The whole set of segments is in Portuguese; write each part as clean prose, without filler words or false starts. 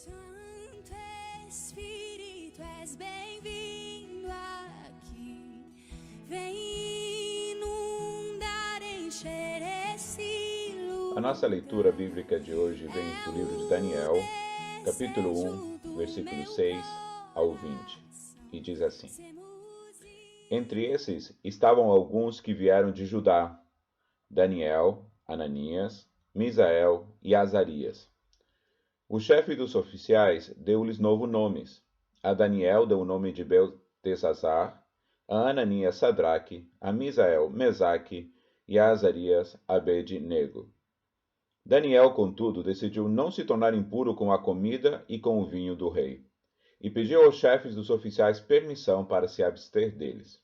Santo Espírito, és bem-vindo aqui. Vem inundar, encher esse lugar. A nossa leitura bíblica de hoje vem do livro de Daniel, capítulo 1, versículos 6 ao 20, e diz assim: Entre esses estavam alguns que vieram de Judá: Daniel, Ananias, Misael e Azarias. O chefe dos oficiais deu-lhes novos nomes. A Daniel deu o nome de Beltesazar, a Ananias Sadraque, a Misael Mesaque e a Azarias Abed-nego. Daniel, contudo, decidiu não se tornar impuro com a comida e com o vinho do rei, e pediu aos chefes dos oficiais permissão para se abster deles.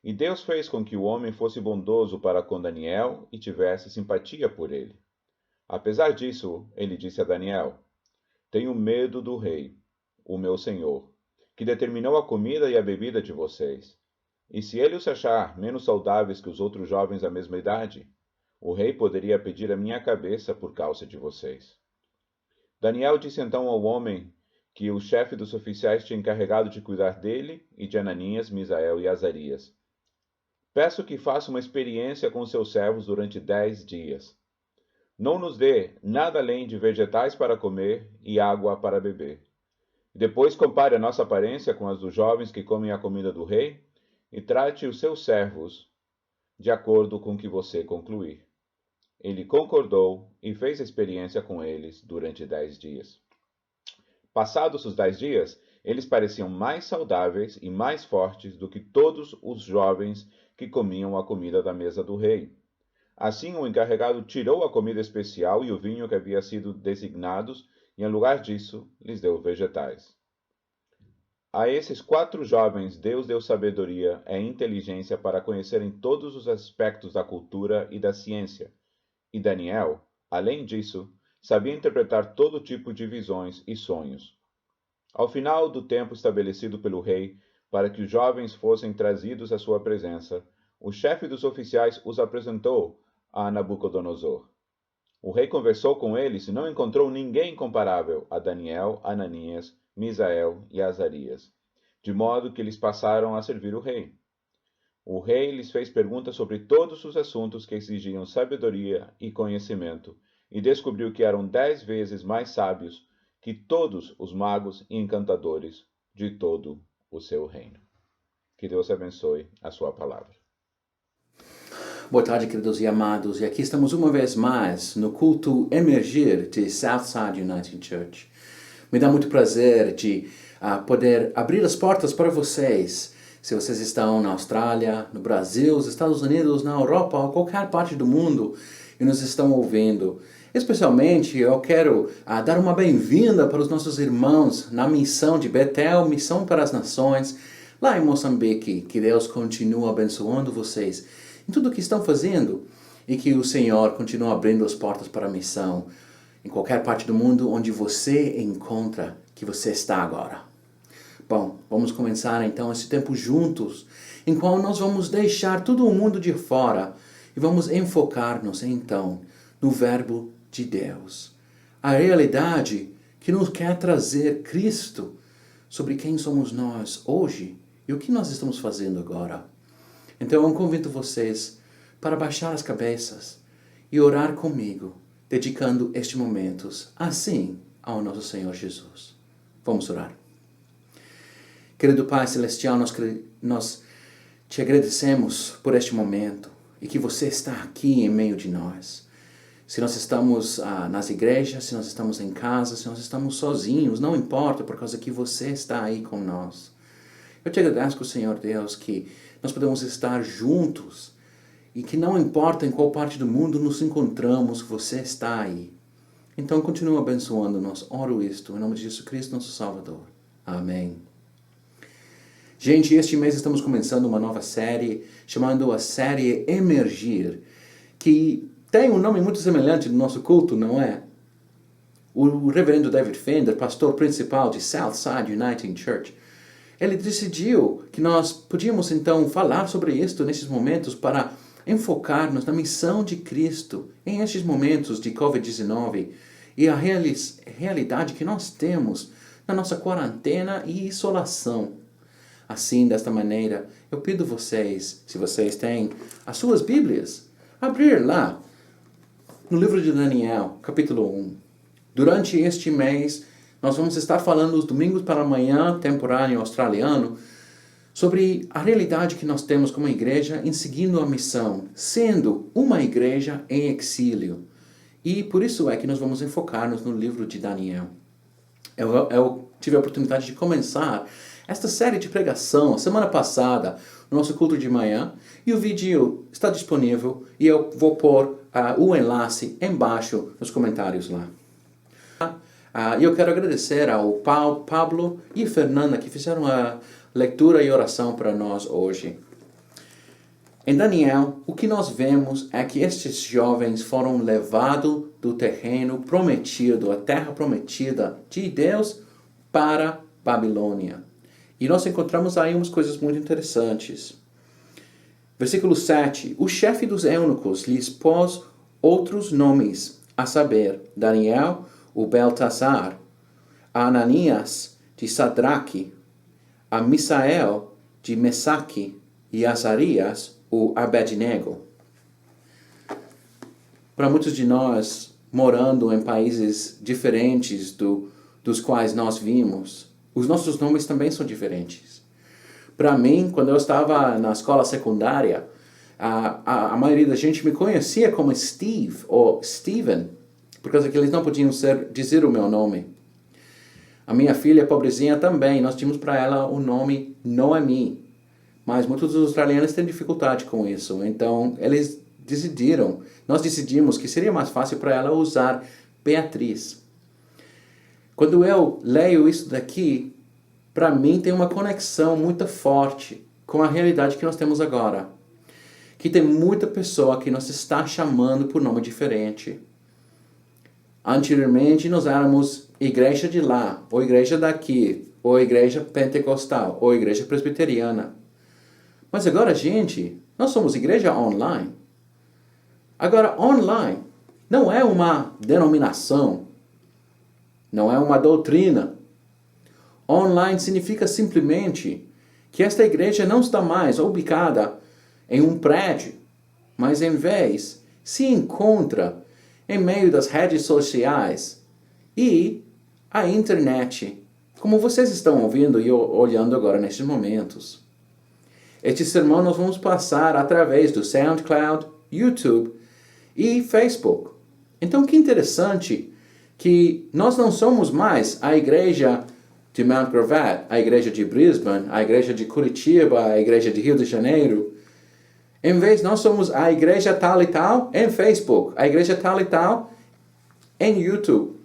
E Deus fez com que o homem fosse bondoso para com Daniel e tivesse simpatia por ele. Apesar disso, ele disse a Daniel: Tenho medo do rei, o meu senhor, que determinou a comida e a bebida de vocês. E se ele os achar menos saudáveis que os outros jovens da mesma idade, o rei poderia pedir a minha cabeça por causa de vocês. Daniel disse então ao homem que o chefe dos oficiais tinha encarregado de cuidar dele e de Ananias, Misael e Azarias: Peço que faça uma experiência com seus servos durante 10 dias. Não nos dê nada além de vegetais para comer e água para beber. Depois compare a nossa aparência com as dos jovens que comem a comida do rei e trate os seus servos de acordo com o que você concluir. Ele concordou e fez a experiência com eles durante 10 dias. Passados os 10 dias, eles pareciam mais saudáveis e mais fortes do que todos os jovens que comiam a comida da mesa do rei. Assim, o encarregado tirou a comida especial e o vinho que havia sido designados, e em lugar disso, lhes deu vegetais. A esses 4 jovens, Deus deu sabedoria e inteligência para conhecerem todos os aspectos da cultura e da ciência. E Daniel, além disso, sabia interpretar todo tipo de visões e sonhos. Ao final do tempo estabelecido pelo rei, para que os jovens fossem trazidos à sua presença, o chefe dos oficiais os apresentou a Nabucodonosor. O rei conversou com eles e não encontrou ninguém comparável a Daniel, Ananias, Misael e Azarias, de modo que eles passaram a servir o rei. O rei lhes fez perguntas sobre todos os assuntos que exigiam sabedoria e conhecimento, e descobriu que eram 10 vezes mais sábios que todos os magos e encantadores de todo o seu reino. Que Deus abençoe a sua palavra. Boa tarde, queridos e amados. E aqui estamos uma vez mais no culto Emergir de Southside United Church. Me dá muito prazer de poder abrir as portas para vocês. Se vocês estão na Austrália, no Brasil, nos Estados Unidos, na Europa ou qualquer parte do mundo e nos estão ouvindo. Especialmente, eu quero dar uma bem-vinda para os nossos irmãos na missão de Betel, Missão para as Nações, lá em Moçambique. Que Deus continue abençoando vocês em tudo o que estão fazendo e que o Senhor continue abrindo as portas para a missão em qualquer parte do mundo onde você encontra que você está agora. Bom, vamos começar então esse tempo juntos, em qual nós vamos deixar todo o mundo de fora e vamos enfocar-nos então no verbo de Deus. A realidade que nos quer trazer Cristo sobre quem somos nós hoje e o que nós estamos fazendo agora. Então eu convido vocês para baixar as cabeças e orar comigo, dedicando estes momentos assim ao nosso Senhor Jesus. Vamos orar. Querido Pai Celestial, nós te agradecemos por este momento e que você está aqui em meio de nós. Se nós estamos nas igrejas, se nós estamos em casa, se nós estamos sozinhos, não importa, por causa que você está aí com nós. Eu te agradeço, Senhor Deus, que nós podemos estar juntos e que não importa em qual parte do mundo nos encontramos, você está aí. Então, continua abençoando-nos. Oro isto em nome de Jesus Cristo, nosso Salvador. Amém. Gente, este mês estamos começando uma nova série, chamando a série Emergir, que tem um nome muito semelhante no nosso culto, não é? O reverendo David Fender, pastor principal de Southside United Church, ele decidiu que nós podíamos então falar sobre isto nesses momentos para enfocar-nos na missão de Cristo em estes momentos de Covid-19 e a realidade que nós temos na nossa quarentena e isolação. Assim, desta maneira, eu pido vocês, se vocês têm as suas Bíblias, abrir lá no livro de Daniel, capítulo 1. Durante este mês, nós vamos estar falando os domingos para amanhã, temporâneo australiano, sobre a realidade que nós temos como igreja em seguindo a missão, sendo uma igreja em exílio. E por isso é que nós vamos enfocar-nos no livro de Daniel. Eu tive a oportunidade de começar esta série de pregação semana passada, no nosso culto de manhã, e o vídeo está disponível e eu vou pôr o enlace embaixo nos comentários lá. E eu quero agradecer ao Pablo e Fernanda que fizeram a leitura e oração para nós hoje. Em Daniel, o que nós vemos é que estes jovens foram levados do terreno prometido, a terra prometida de Deus, para Babilônia. E nós encontramos aí umas coisas muito interessantes. Versículo 7. O chefe dos eunucos lhes pôs outros nomes, a saber, Daniel, o Beltasar, a Ananias, de Sadraque, a Misael, de Mesaque, e Azarias, o Abednego. Para muitos de nós, morando em países diferentes dos quais nós vimos, os nossos nomes também são diferentes. Para mim, quando eu estava na escola secundária, a maioria da gente me conhecia como Steve ou Steven, por causa que eles não podiam dizer o meu nome. A minha filha, pobrezinha, também, nós tínhamos para ela o nome Noemi. Mas muitos dos australianos têm dificuldade com isso. Então, nós decidimos que seria mais fácil para ela usar Beatriz. Quando eu leio isso daqui, para mim tem uma conexão muito forte com a realidade que nós temos agora. Que tem muita pessoa que nos está chamando por nome diferente. Anteriormente nós éramos igreja de lá, ou igreja daqui, ou igreja pentecostal, ou igreja presbiteriana. Mas agora, gente, nós somos igreja online. Agora, online não é uma denominação, não é uma doutrina. Online significa simplesmente que esta igreja não está mais ubicada em um prédio, mas em vez se encontra em meio das redes sociais e a internet, como vocês estão ouvindo e olhando agora nesses momentos. Este sermão nós vamos passar através do SoundCloud, YouTube e Facebook. Então, que interessante que nós não somos mais a igreja de Mount Gravatt, a igreja de Brisbane, a igreja de Curitiba, a igreja de Rio de Janeiro. Em vez, nós somos a igreja tal e tal em Facebook, a igreja tal e tal em YouTube.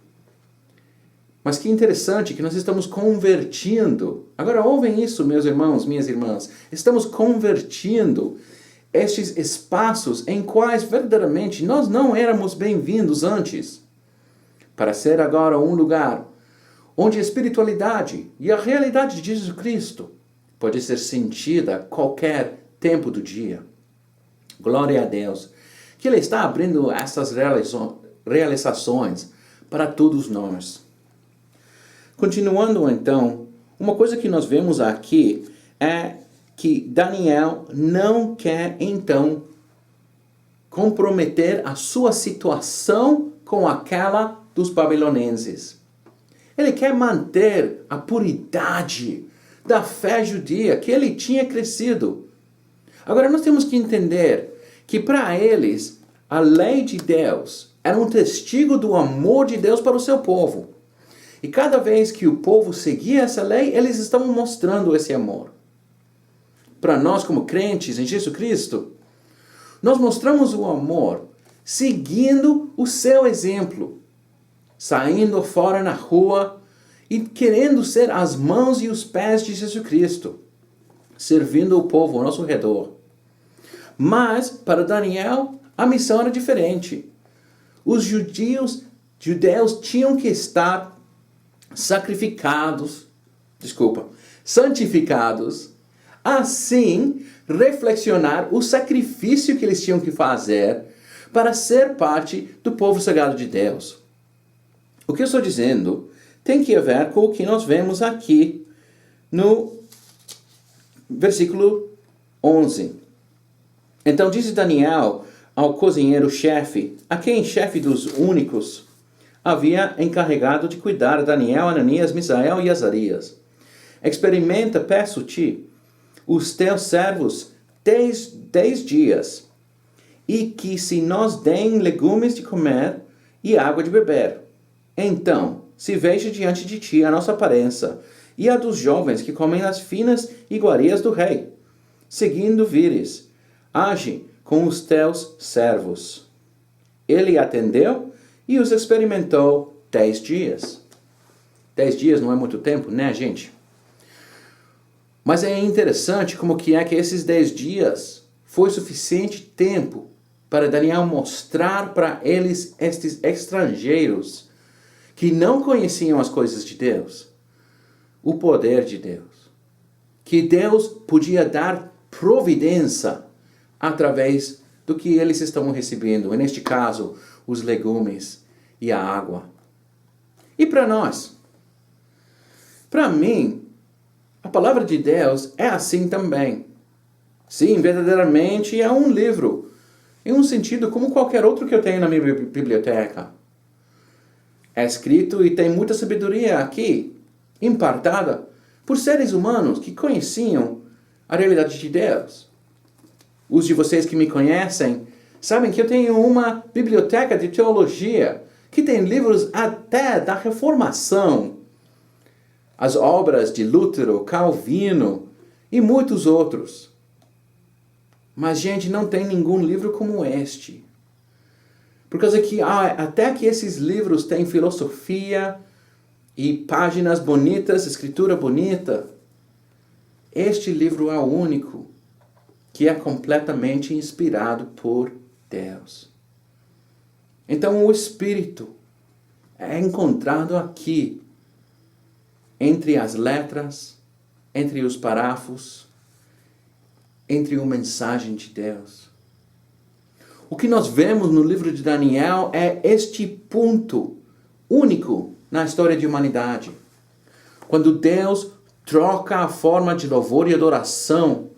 Mas que interessante que nós estamos convertindo. Agora ouvem isso, meus irmãos, minhas irmãs. Estamos convertindo estes espaços em quais verdadeiramente nós não éramos bem-vindos antes, para ser agora um lugar onde a espiritualidade e a realidade de Jesus Cristo pode ser sentida a qualquer tempo do dia. Glória a Deus, que Ele está abrindo essas realizações para todos nós. Continuando então, uma coisa que nós vemos aqui é que Daniel não quer então comprometer a sua situação com aquela dos babilonenses. Ele quer manter a puridade da fé judia que ele tinha crescido. Agora nós temos que entender que para eles a lei de Deus era um testigo do amor de Deus para o seu povo. E cada vez que o povo seguia essa lei, eles estavam mostrando esse amor. Para nós como crentes em Jesus Cristo, nós mostramos o amor seguindo o seu exemplo, saindo fora na rua e querendo ser as mãos e os pés de Jesus Cristo, servindo o povo ao nosso redor. Mas, para Daniel, a missão era diferente. Os judeus tinham que estar santificados, assim reflexionar o sacrifício que eles tinham que fazer para ser parte do povo sagrado de Deus. O que eu estou dizendo tem que ver com o que nós vemos aqui no versículo 11. Então disse Daniel ao cozinheiro-chefe, a quem chefe dos únicos havia encarregado de cuidar Daniel, Ananias, Misael e Azarias. Experimenta, peço-te, os teus servos 10 dias, e que se nos deem legumes de comer e água de beber. Então, se veja diante de ti a nossa aparência e a dos jovens que comem as finas iguarias do rei. Seguindo vires, age com os teus servos. Ele atendeu e os experimentou 10 dias. 10 dias não é muito tempo, né, gente? Mas é interessante como que esses 10 dias foi suficiente tempo para Daniel mostrar para eles, estes estrangeiros, que não conheciam as coisas de Deus, o poder de Deus. Que Deus podia dar providência através do que eles estão recebendo. E neste caso, os legumes e a água. E para nós? Para mim, a palavra de Deus é assim também. Sim, verdadeiramente é um livro. Em um sentido como qualquer outro que eu tenho na minha biblioteca. É escrito e tem muita sabedoria aqui, impartada por seres humanos que conheciam a realidade de Deus. Os de vocês que me conhecem sabem que eu tenho uma biblioteca de teologia que tem livros até da Reformação. As obras de Lutero, Calvino e muitos outros. Mas, gente, não tem nenhum livro como este. Por causa que até que esses livros têm filosofia e páginas bonitas, escritura bonita, este livro é o único que é completamente inspirado por Deus. Então o Espírito é encontrado aqui, entre as letras, entre os parágrafos, entre a mensagem de Deus. O que nós vemos no livro de Daniel é este ponto único na história da humanidade. Quando Deus troca a forma de louvor e adoração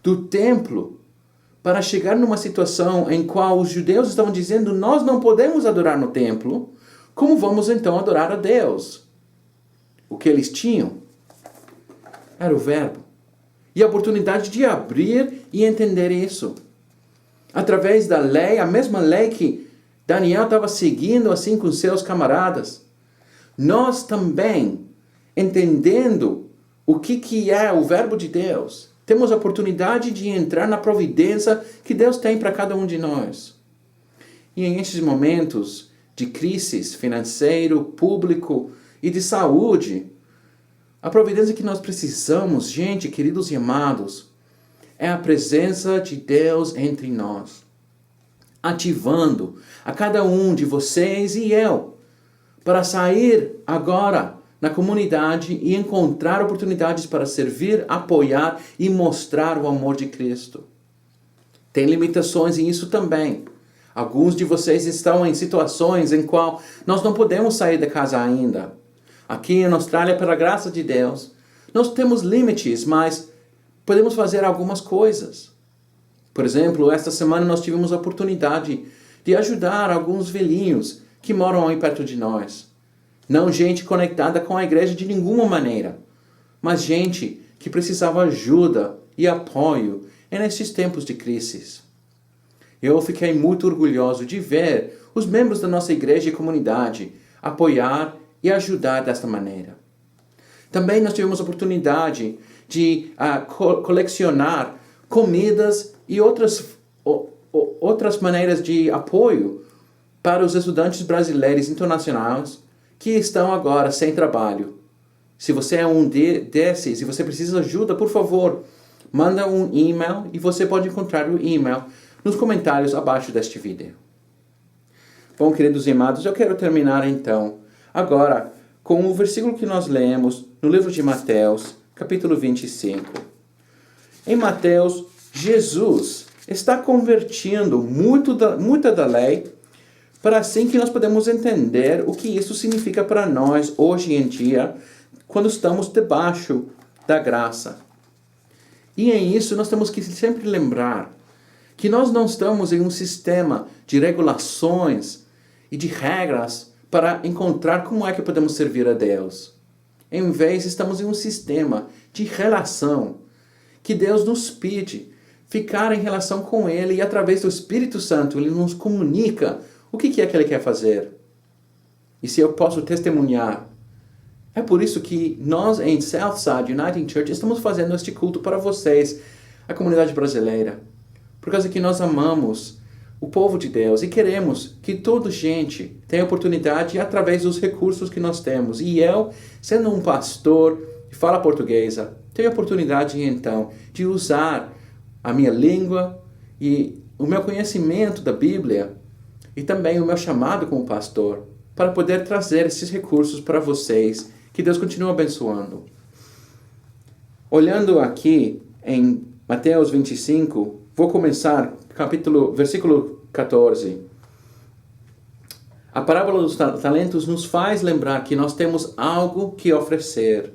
do templo para chegar numa situação em qual os judeus estavam dizendo: nós não podemos adorar no templo, como vamos então adorar a Deus? O que eles tinham era o verbo. E a oportunidade de abrir e entender isso. Através da lei, a mesma lei que Daniel estava seguindo assim com seus camaradas. Nós também, entendendo o que é o verbo de Deus, temos a oportunidade de entrar na providência que Deus tem para cada um de nós. E em esses momentos de crise financeiro, público e de saúde, a providência que nós precisamos, gente, queridos e amados, é a presença de Deus entre nós, ativando a cada um de vocês e eu para sair agora na comunidade e encontrar oportunidades para servir, apoiar e mostrar o amor de Cristo. Tem limitações em isso também. Alguns de vocês estão em situações em qual nós não podemos sair da casa ainda. Aqui na Austrália, pela graça de Deus, nós temos limites, mas podemos fazer algumas coisas. Por exemplo, esta semana nós tivemos a oportunidade de ajudar alguns velhinhos que moram aí perto de nós. Não gente conectada com a igreja de nenhuma maneira, mas gente que precisava ajuda e apoio nesses tempos de crise. Eu fiquei muito orgulhoso de ver os membros da nossa igreja e comunidade apoiar e ajudar desta maneira. Também nós tivemos a oportunidade de colecionar comidas e outras maneiras de apoio para os estudantes brasileiros internacionais que estão agora sem trabalho. Se você é um desses e você precisa de ajuda, por favor, manda um e-mail e você pode encontrar o e-mail nos comentários abaixo deste vídeo. Bom, queridos e amados, eu quero terminar então agora com o versículo que nós lemos no livro de Mateus, capítulo 25. Em Mateus, Jesus está convertindo muita da lei para assim que nós podemos entender o que isso significa para nós hoje em dia, quando estamos debaixo da graça. E em isso nós temos que sempre lembrar que nós não estamos em um sistema de regulações e de regras para encontrar como é que podemos servir a Deus. Em vez, estamos em um sistema de relação que Deus nos pede ficar em relação com Ele e através do Espírito Santo Ele nos comunica o que é que Ele quer fazer. E se eu posso testemunhar, é por isso que nós em Southside Uniting Church estamos fazendo este culto para vocês, a comunidade brasileira. Por causa que nós amamos o povo de Deus e queremos que toda gente tenha oportunidade através dos recursos que nós temos. E eu, sendo um pastor que fala portuguesa, tenho a oportunidade então de usar a minha língua e o meu conhecimento da Bíblia e também o meu chamado como pastor para poder trazer esses recursos para vocês. Que Deus continue abençoando. Olhando aqui em Mateus 25, vou começar versículo 14. A parábola dos talentos nos faz lembrar que nós temos algo que oferecer.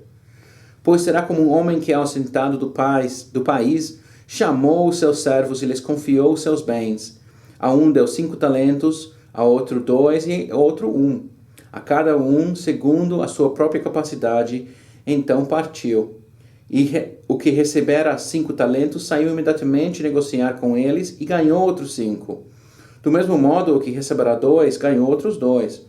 Pois será como um homem que, ao sentado do país, chamou os seus servos e lhes confiou os seus bens. A um deu 5 talentos, a outro 2 e a outro 1. A cada um segundo a sua própria capacidade, então partiu. E o que recebera 5 talentos saiu imediatamente negociar com eles e ganhou outros 5. Do mesmo modo, o que receberá 2 ganhou outros 2.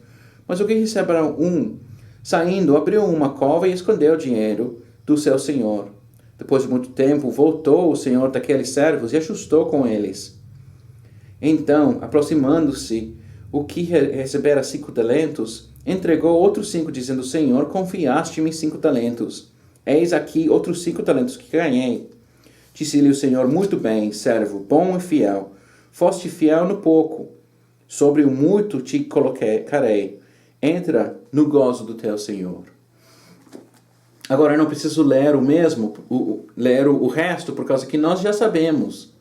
Mas o que receberá 1, saindo, abriu uma cova e escondeu o dinheiro do seu senhor. Depois de muito tempo, voltou o senhor daqueles servos e ajustou com eles. Então, aproximando-se, o que recebera 5 talentos, entregou outros 5, dizendo: Senhor, confiaste-me 5 talentos. Eis aqui outros 5 talentos que ganhei. Disse-lhe o Senhor: Muito bem, servo, bom e fiel. Foste fiel no pouco. Sobre o muito te colocarei. Entra no gozo do teu Senhor. Agora, eu não preciso ler ler o resto, por causa que nós já sabemos.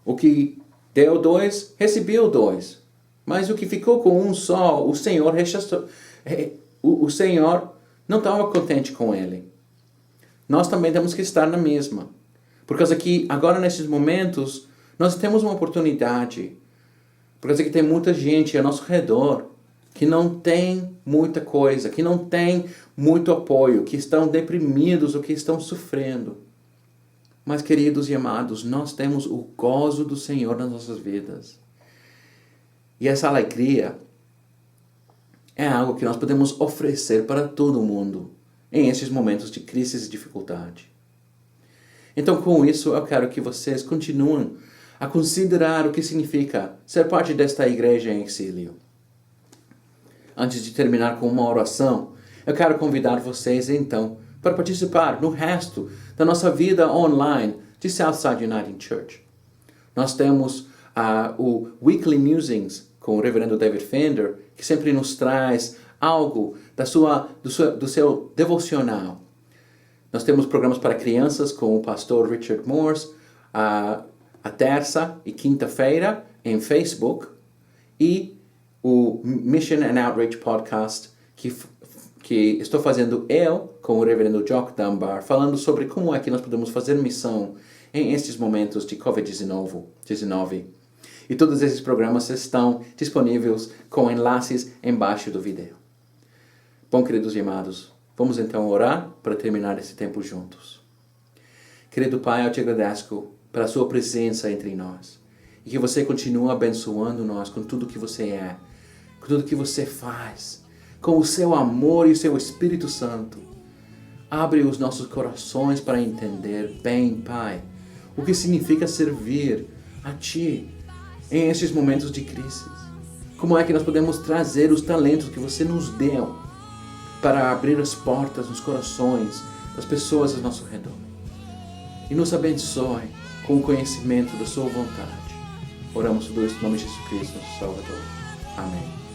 O que deu 2, recebeu 2. Mas o que ficou com um só, o Senhor rechazou. O Senhor não estava contente com ele. Nós também temos que estar na mesma. Por causa que agora, nesses momentos, nós temos uma oportunidade. Por causa que tem muita gente ao nosso redor que não tem muita coisa, que não tem muito apoio, que estão deprimidos ou que estão sofrendo. Mas, queridos e amados, nós temos o gozo do Senhor nas nossas vidas. E essa alegria é algo que nós podemos oferecer para todo mundo em esses momentos de crise e dificuldade. Então, com isso, eu quero que vocês continuem a considerar o que significa ser parte desta igreja em exílio. Antes de terminar com uma oração, eu quero convidar vocês, então, para participar no resto da nossa vida online de Southside Uniting Church. Nós temos o Weekly Musings com o reverendo David Fender, que sempre nos traz algo do seu devocional. Nós temos programas para crianças com o pastor Richard Morse, a terça e quinta-feira em Facebook, e o Mission and Outreach Podcast, que estou fazendo eu com o reverendo Jock Dunbar, falando sobre como é que nós podemos fazer missão em estes momentos de Covid-19. E todos esses programas estão disponíveis com enlaces embaixo do vídeo. Bom, queridos e amados, vamos então orar para terminar esse tempo juntos. Querido Pai, eu te agradeço pela sua presença entre nós. E que você continue abençoando nós com tudo que você é, com tudo que você faz, com o seu amor e o seu Espírito Santo. Abre os nossos corações para entender bem, Pai, o que significa servir a Ti em esses momentos de crise. Como é que nós podemos trazer os talentos que você nos deu para abrir as portas nos corações das pessoas ao nosso redor. E nos abençoe com o conhecimento da sua vontade. Oramos tudo isso em nome de Jesus Cristo, nosso Salvador. Amém.